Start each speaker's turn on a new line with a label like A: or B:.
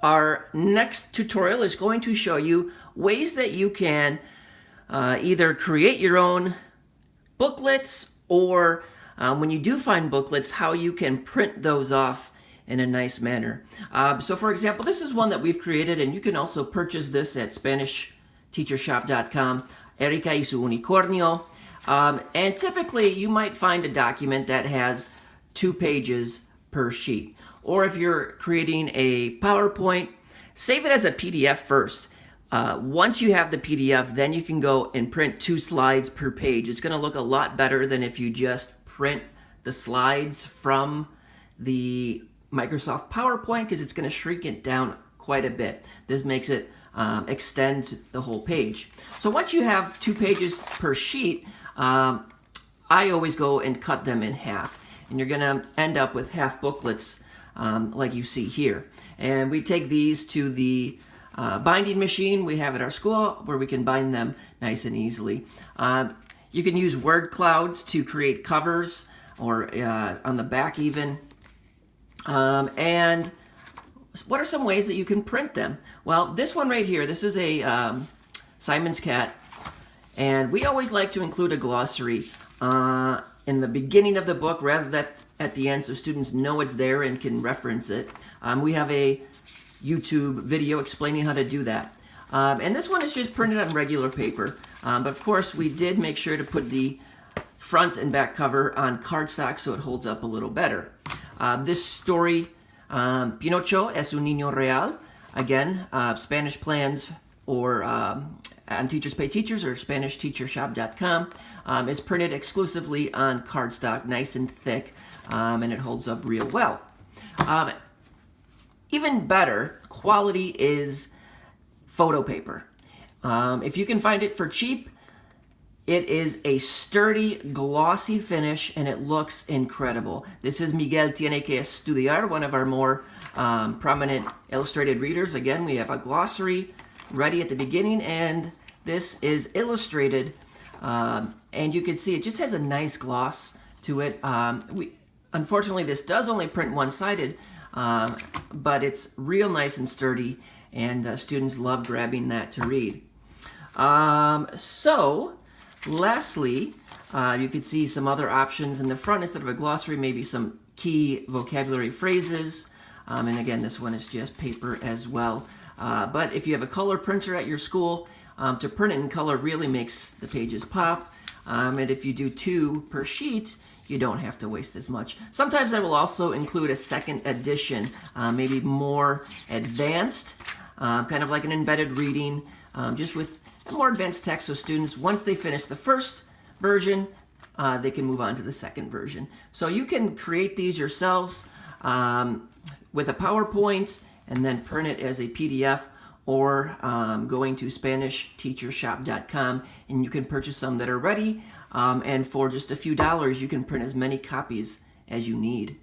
A: Our next tutorial is going to show you ways that you can either create your own booklets or when you do find booklets, how you can print those off in a nice manner. So for example, this is one that we've created, and you can also purchase this at SpanishTeacherShop.com, Erika y su unicornio. And typically you might find a document that has 2 pages per sheet. Or if you're creating a PowerPoint, save it as a PDF first. Once you have the PDF, then you can go and print 2 slides per page. It's going to look a lot better than if you just print the slides from the Microsoft PowerPoint, because it's going to shrink it down quite a bit. This makes it extend the whole page. So once you have 2 pages per sheet, I always go and cut them in half. And you're going to end up with half booklets like you see here. And we take these to the binding machine we have at our school where we can bind them nice and easily. You can use word clouds to create covers, or on the back even. And what are some ways that you can print them? Well, this one right here, this is a Simon's cat, and we always like to include a glossary in the beginning of the book rather than at the end, so students know it's there and can reference it. We have a YouTube video explaining how to do that. And this one is just printed on regular paper. But of course, we did make sure to put the front and back cover on cardstock so it holds up a little better. This story, Pinocho es un niño real. Again, Spanish plans or on Teachers Pay Teachers or SpanishTeacherShop.com is printed exclusively on cardstock, nice and thick, and it holds up real well. Even better quality is photo paper. If you can find it for cheap, it is a sturdy, glossy finish, and it looks incredible. This is Miguel Tiene que Estudiar, one of our more prominent illustrated readers. Again, we have a glossary ready at the beginning, and this is illustrated, and you can see it just has a nice gloss to it. Unfortunately, this does only print one-sided, but it's real nice and sturdy, and students love grabbing that to read. So, lastly, you can see some other options in the front. Instead of a glossary, maybe some key vocabulary phrases. And again, this one is just paper as well. But if you have a color printer at your school, to print it in color really makes the pages pop. And if you do 2 per sheet, you don't have to waste as much. Sometimes I will also include a second edition, maybe more advanced, kind of like an embedded reading, just with more advanced text, so students, once they finish the first version, they can move on to the second version. So you can create these yourselves with a PowerPoint and then print it as a PDF, or going to SpanishTeacherShop.com, and you can purchase some that are ready, and for just a few dollars you can print as many copies as you need.